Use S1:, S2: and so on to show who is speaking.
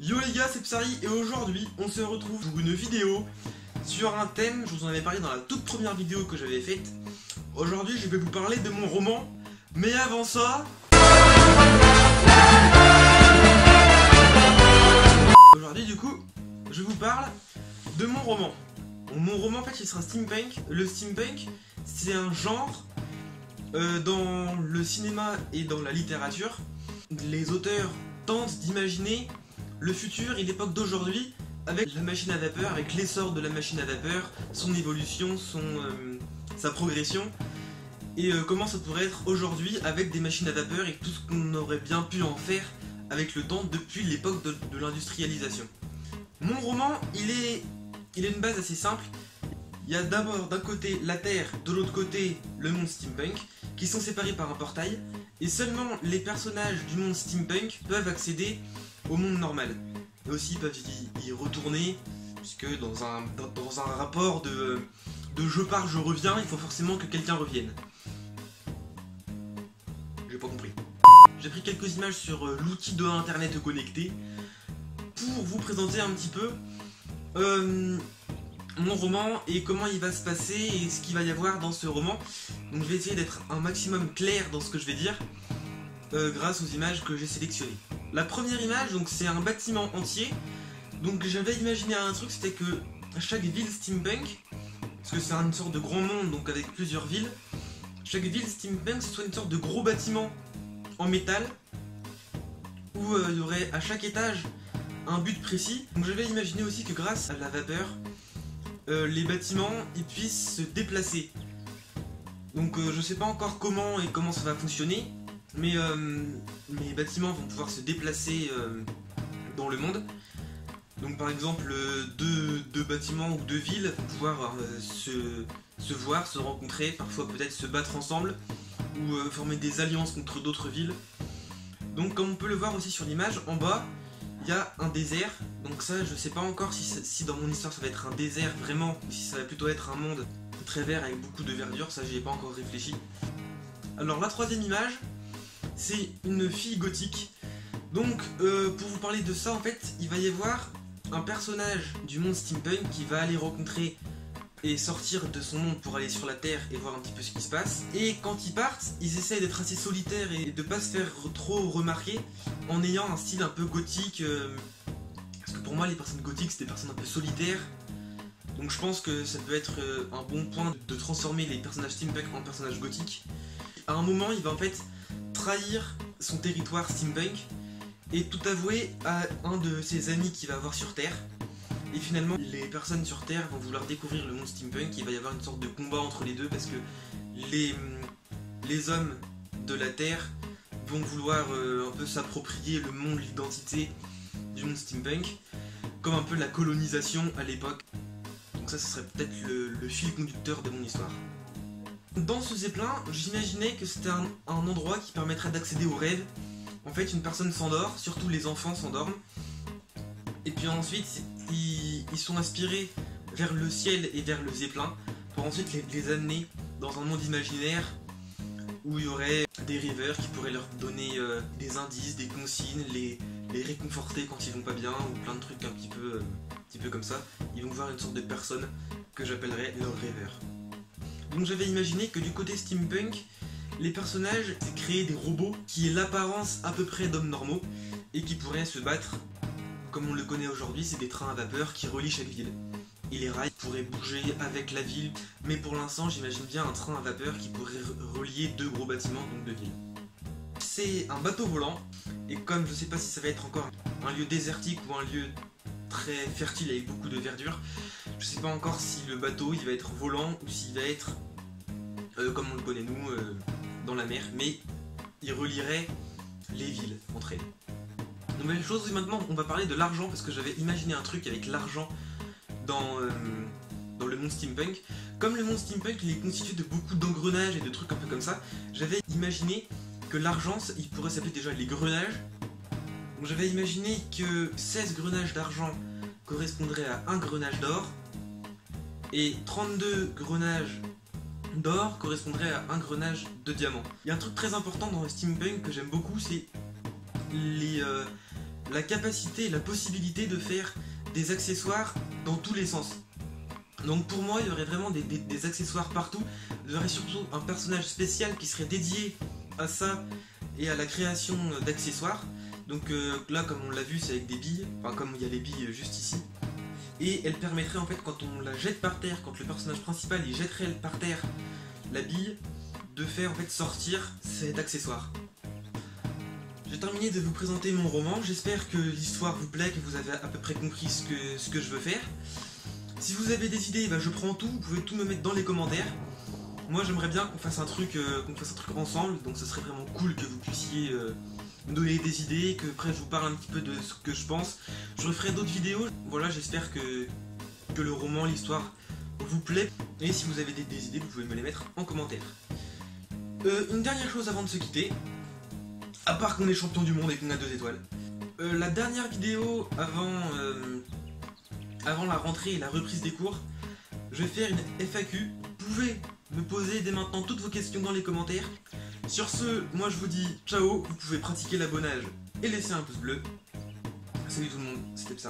S1: Yo les gars, c'est Psy et aujourd'hui on se retrouve pour une vidéo sur un thème, je vous en avais parlé dans la toute première vidéo que j'avais faite. Aujourd'hui je vais vous parler de mon roman, mais avant ça... Aujourd'hui du coup, je vous parle de mon roman. Mon roman en fait il sera steampunk. Le steampunk c'est un genre dans le cinéma et dans la littérature. Les auteurs tentent d'imaginer le futur et l'époque d'aujourd'hui avec la machine à vapeur, avec l'essor de la machine à vapeur, son évolution, sa progression, et comment ça pourrait être aujourd'hui avec des machines à vapeur et tout ce qu'on aurait bien pu en faire avec le temps depuis l'époque de l'industrialisation. Mon roman, il a une base assez simple. Il y a d'abord d'un côté la Terre, de l'autre côté le monde steampunk, qui sont séparés par un portail, et seulement les personnages du monde steampunk peuvent accéder au monde normal. Et aussi ils peuvent y retourner, puisque dans un rapport de je pars, je reviens, il faut forcément que quelqu'un revienne. J'ai pas compris. J'ai pris quelques images sur l'outil de internet connecté pour vous présenter un petit peu mon roman et comment il va se passer et ce qu'il va y avoir dans ce roman. Donc je vais essayer d'être un maximum clair dans ce que je vais dire grâce aux images que j'ai sélectionnées. La première image, donc c'est un bâtiment entier. Donc j'avais imaginé un truc, c'était que chaque ville steampunk, parce que c'est une sorte de grand monde donc avec plusieurs villes, chaque ville steampunk ce soit une sorte de gros bâtiment en métal où il y aurait à chaque étage un but précis. Donc j'avais imaginé aussi que grâce à la vapeur, les bâtiments ils puissent se déplacer. Donc je sais pas encore comment ça va fonctionner, mais mes bâtiments vont pouvoir se déplacer dans le monde. Donc par exemple deux bâtiments ou deux villes vont pouvoir se voir, se rencontrer, parfois peut-être se battre ensemble ou former des alliances contre d'autres villes. Donc comme on peut le voir aussi sur l'image, en bas il y a un désert. Donc ça je sais pas encore si dans mon histoire ça va être un désert vraiment, ou si ça va plutôt être un monde très vert avec beaucoup de verdure, ça j'y ai pas encore réfléchi. Alors la troisième image, c'est une fille gothique. Donc pour vous parler de ça en fait, il va y avoir un personnage du monde steampunk qui va aller rencontrer et sortir de son monde pour aller sur la Terre et voir un petit peu ce qui se passe. Et quand ils partent, ils essayent d'être assez solitaires et de pas se faire trop remarquer en ayant un style un peu gothique. Parce que pour moi les personnes gothiques c'est des personnes un peu solitaires. Donc je pense que ça peut être un bon point de transformer les personnages steampunk en personnages gothiques. À un moment il va en fait trahir son territoire steampunk et tout avouer à un de ses amis qu'il va avoir sur Terre. Et finalement les personnes sur Terre vont vouloir découvrir le monde steampunk. Il va y avoir une sorte de combat entre les deux parce que les hommes de la Terre vont vouloir un peu s'approprier le monde, l'identité du monde steampunk, comme un peu la colonisation à l'époque. Donc ça serait peut-être le fil conducteur de mon histoire. Dans ce zeppelin, j'imaginais que c'était un endroit qui permettrait d'accéder aux rêves. En fait, une personne s'endort, surtout les enfants s'endorment. Et puis ensuite, ils sont aspirés vers le ciel et vers le zeppelin pour ensuite les amener dans un monde imaginaire où il y aurait des rêveurs qui pourraient leur donner des indices, des consignes, les réconforter quand ils vont pas bien ou plein de trucs un petit peu comme ça. Ils vont voir une sorte de personne que j'appellerais leur rêveur. Donc j'avais imaginé que du côté steampunk, les personnages créaient des robots qui aient l'apparence à peu près d'hommes normaux et qui pourraient se battre comme on le connaît aujourd'hui, c'est des trains à vapeur qui relient chaque ville. Et les rails pourraient bouger avec la ville, mais pour l'instant j'imagine bien un train à vapeur qui pourrait relier deux gros bâtiments, donc deux villes. C'est un bateau volant, et comme je sais pas si ça va être encore un lieu désertique ou un lieu très fertile avec beaucoup de verdure, je sais pas encore si le bateau il va être volant ou s'il va être comme on le connaît nous, dans la mer, mais il relierait les villes entre elles. Nouvelle chose, maintenant on va parler de l'argent parce que j'avais imaginé un truc avec l'argent dans le monde steampunk. Comme le monde steampunk il est constitué de beaucoup d'engrenages et de trucs un peu comme ça, j'avais imaginé que l'argent il pourrait s'appeler déjà les grenages. Donc j'avais imaginé que 16 grenages d'argent correspondraient à un grenage d'or et 32 grenages d'or correspondrait à un grenage de diamant. Il y a un truc très important dans le steampunk que j'aime beaucoup, c'est la capacité et la possibilité de faire des accessoires dans tous les sens. Donc pour moi, il y aurait vraiment des accessoires partout. Il y aurait surtout un personnage spécial qui serait dédié à ça et à la création d'accessoires. Donc là, comme on l'a vu, c'est avec des billes, enfin comme il y a les billes juste ici. Et elle permettrait en fait, quand on la jette par terre, quand le personnage principal il jetterait par terre la bille, de faire en fait sortir cet accessoire. J'ai terminé de vous présenter mon roman, j'espère que l'histoire vous plaît, que vous avez à peu près compris ce que je veux faire. Si vous avez des idées, je prends tout, vous pouvez tout me mettre dans les commentaires. Moi j'aimerais bien qu'on fasse un truc ensemble, donc ce serait vraiment cool que vous puissiez me donner des idées, que après je vous parle un petit peu de ce que je pense. Je referai d'autres vidéos, voilà, j'espère que le roman, l'histoire vous plaît. Et si vous avez des idées, vous pouvez me les mettre en commentaire. Une dernière chose avant de se quitter, à part qu'on est champion du monde et qu'on a 2 étoiles. La dernière vidéo avant la rentrée et la reprise des cours, je vais faire une FAQ. Vous pouvez me poser dès maintenant toutes vos questions dans les commentaires. Sur ce, moi je vous dis ciao, vous pouvez pratiquer l'abonnage et laisser un pouce bleu. Salut tout le monde, c'était Psy.